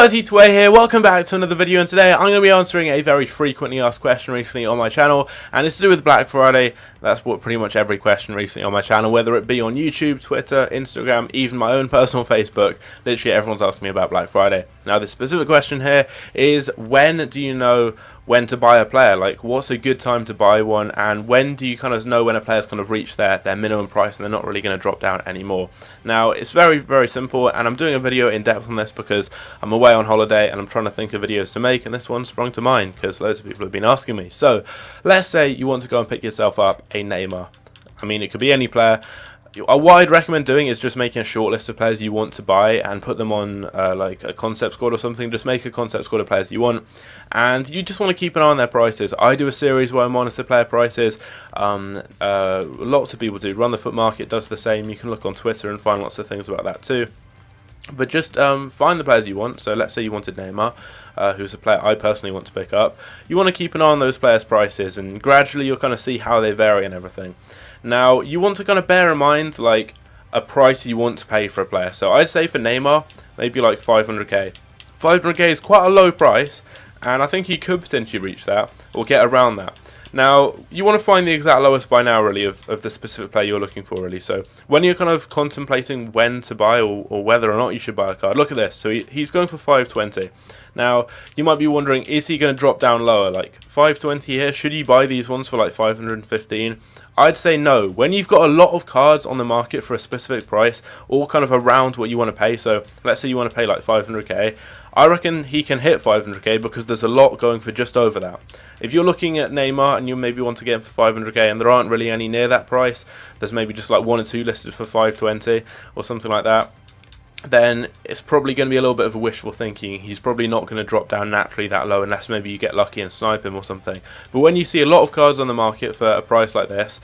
guys, it's Way here, welcome back to another video, and today I'm going to be answering a very frequently asked question recently on my channel, and it's to do with Black Friday. That's what pretty much every question recently on my channel, whether it be on YouTube, Twitter, Instagram, even my own personal Facebook, literally everyone's asking me about Black Friday. Now the specific question here is, when do you know when to buy a player? Like, what's a good time to buy one, and when do you kind of know when a player's kind of reached their minimum price and they're not really going to drop down anymore? Now it's very, very simple, and I'm doing a video in depth on this because I'm away on holiday and I'm trying to think of videos to make, and this one sprung to mind because loads of people have been asking me. So let's say you want to go and pick yourself up a Neymar. I mean, it could be any player. What I'd recommend doing is just making a short list of players you want to buy and put them on like a concept squad or something. Just make a concept squad of players you want, and you just want to keep an eye on their prices. I do a series where I monitor player prices. Lots of people do. Run the Foot Market does the same. You can look on Twitter and find lots of things about that too. But just find the players you want. So let's say you wanted Neymar, who's a player I personally want to pick up. You want to keep an eye on those players' prices, and gradually you'll kind of see how they vary and everything. Now, you want to kind of bear in mind, like, a price you want to pay for a player. So I'd say for Neymar, maybe like 500k. 500k is quite a low price, and I think he could potentially reach that, or get around that. Now, you want to find the exact lowest buy now, really, of the specific player you're looking for, really. So when you're kind of contemplating when to buy or whether or not you should buy a card, look at this. So he's going for 520. Now, you might be wondering, is he going to drop down lower? Like 520 here, should you buy these ones for like 515? I'd say no. When you've got a lot of cards on the market for a specific price, all kind of around what you want to pay, so let's say you want to pay like 500k, I reckon he can hit 500k because there's a lot going for just over that. If you're looking at Neymar and you maybe want to get him for 500k and there aren't really any near that price, there's maybe just like one or two listed for 520 or something like that, then it's probably going to be a little bit of a wishful thinking. He's probably not going to drop down naturally that low unless maybe you get lucky and snipe him or something. But when you see a lot of cards on the market for a price like this,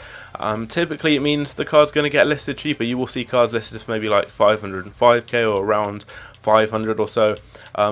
typically it means the card's going to get listed cheaper. You will see cards listed for maybe like 505k or around 500 or so.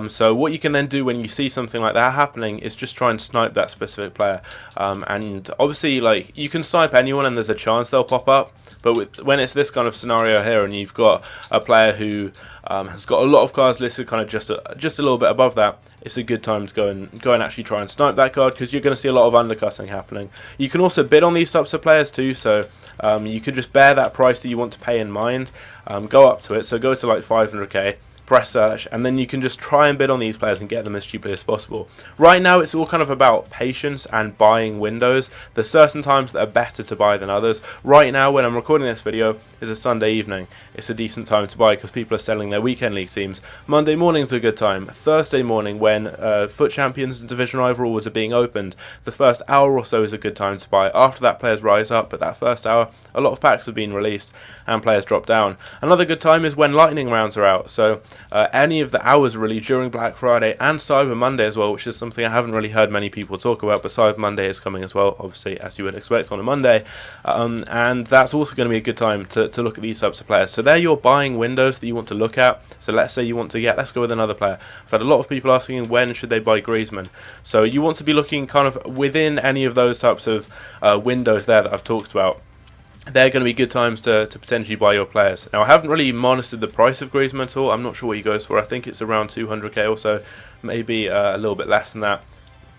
So what you can then do when you see something like that happening is just try and snipe that specific player. And obviously, like, you can snipe anyone and there's a chance they'll pop up. But when it's this kind of scenario here and you've got a player who has got a lot of cards listed kind of just a little bit above that, it's a good time to go and actually try and snipe that card, because you're going to see a lot of undercutting happening. You can also bid on these types of players too, so you could just bear that price that you want to pay in mind, go up to it, so go to like 500k, press search, and then you can just try and bid on these players and get them as cheaply as possible. Right now it's all kind of about patience and buying windows. There's certain times that are better to buy than others. Right now, when I'm recording this video, is a Sunday evening. It's a decent time to buy because people are selling their weekend league teams. Monday morning's a good time. Thursday morning, when FUT Champions and Division Rival are being opened, the first hour or so is a good time to buy. After that, players rise up, but that first hour, a lot of packs have been released and players drop down. Another good time is when lightning rounds are out. So any of the hours really during Black Friday and Cyber Monday as well, which is something I haven't really heard many people talk about, but Cyber Monday is coming as well, obviously, as you would expect on a Monday, and that's also going to be a good time to look at these types of players. So they're your buying windows that you want to look at. So let's say you want to let's go with another player. I've had a lot of people asking when should they buy Griezmann, so you want to be looking kind of within any of those types of windows there that I've talked about. They're going to be good times to potentially buy your players. Now, I haven't really monitored the price of Griezmann at all. I'm not sure what he goes for. I think it's around 200k or so, maybe a little bit less than that.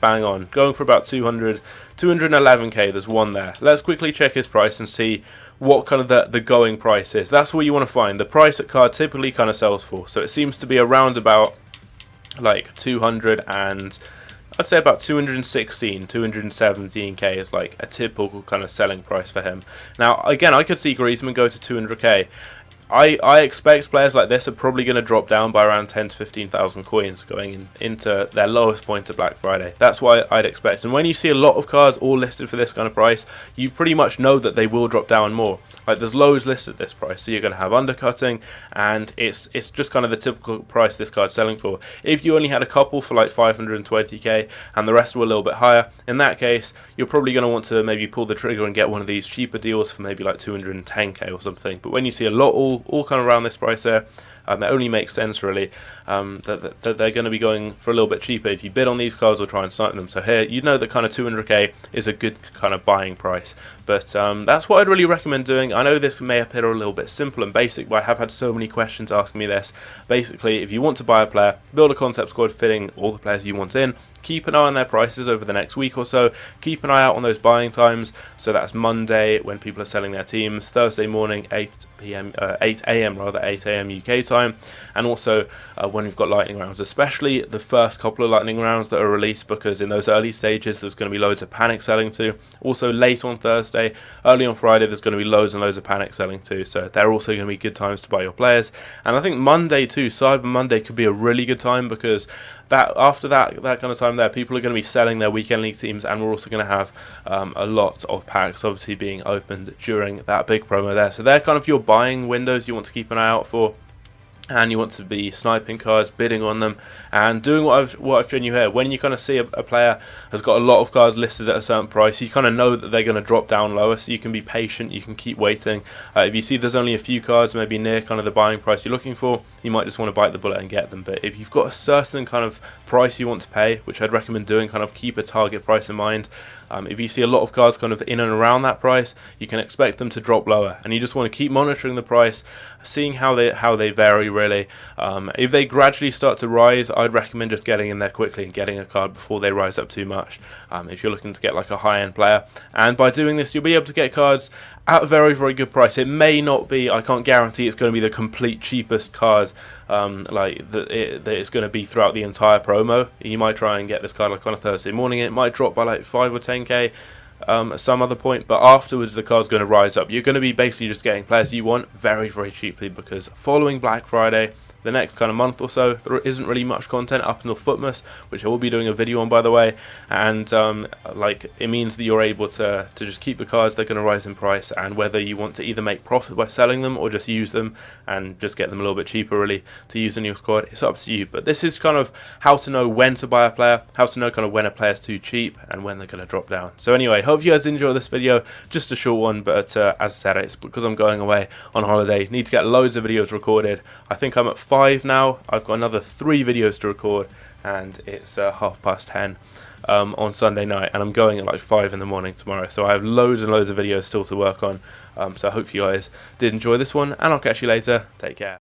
Bang on. Going for about 211k, there's one there. Let's quickly check his price and see what kind of the going price is. That's what you want to find. The price that card typically kind of sells for. So it seems to be around about like 200 and I'd say about 216, 217k is like a typical kind of selling price for him. Now, again, I could see Griezmann go to 200k. I expect players like this are probably going to drop down by around 10 to 15,000 coins going into their lowest point of Black Friday. That's what I'd expect. And when you see a lot of cards all listed for this kind of price, you pretty much know that they will drop down more. Like, there's loads listed at this price, so you're going to have undercutting, and it's just kind of the typical price this card's selling for. If you only had a couple for like 520k and the rest were a little bit higher, in that case, you're probably going to want to maybe pull the trigger and get one of these cheaper deals for maybe like 210k or something. But when you see a lot all all kind of around this price here. It only makes sense really that they're going to be going for a little bit cheaper if you bid on these cards or try and snipe them. So here, you know that kind of 200k is a good kind of buying price. But that's what I'd really recommend doing. I know this may appear a little bit simple and basic, but I have had so many questions asking me this. Basically, if you want to buy a player, build a concept squad fitting all the players you want in, keep an eye on their prices over the next week or so, keep an eye out on those buying times. So that's Monday when people are selling their teams, Thursday morning 8 a.m. UK time, and also when we've got lightning rounds, especially the first couple of lightning rounds that are released, because in those early stages there's going to be loads of panic selling too. Also late on Thursday, early on Friday, there's going to be loads and loads of panic selling too, so they're also going to be good times to buy your players. And I think Monday too, Cyber Monday, could be a really good time, because after that kind of time there, people are going to be selling their weekend league teams, and we're also going to have a lot of packs obviously being opened during that big promo there. So they're kind of your buying windows you want to keep an eye out for, and you want to be sniping cards, bidding on them, and doing what I've shown you here. When you kind of see a player has got a lot of cards listed at a certain price, you kind of know that they're going to drop down lower, so you can be patient, you can keep waiting. If you see there's only a few cards maybe near kind of the buying price you're looking for, you might just want to bite the bullet and get them. But if you've got a certain kind of price you want to pay, which I'd recommend doing, kind of keep a target price in mind. If you see a lot of cards kind of in and around that price, you can expect them to drop lower, and you just want to keep monitoring the price, seeing how they vary really. If they gradually start to rise, I'd recommend just getting in there quickly and getting a card before they rise up too much, if you're looking to get like a high-end player. And by doing this, you'll be able to get cards at a very, very good price. It may not be, I can't guarantee it's going to be the complete cheapest card that it's going to be throughout the entire promo. You might try and get this card like on a Thursday morning, it might drop by like 5 or 10k at some other point, but afterwards the card's going to rise up. You're going to be basically just getting players you want very, very cheaply, because following Black Friday, the next kind of month or so, there isn't really much content up until Footmas, which I will be doing a video on, by the way. And like, it means that you're able to just keep the cards. They're going to rise in price, and whether you want to either make profit by selling them or just use them and just get them a little bit cheaper really to use in your squad, it's up to you. But this is kind of how to know when to buy a player, how to know kind of when a player's too cheap and when they're going to drop down. So anyway, hope you guys enjoy this video. Just a short one, but as I said, it's because I'm going away on holiday. Need to get loads of videos recorded. I think I'm at 5 now. I've got another 3 videos to record, and it's 10:30 on Sunday night, and I'm going at like 5 in the morning tomorrow. So I have loads and loads of videos still to work on. So I hope you guys did enjoy this one, and I'll catch you later. Take care.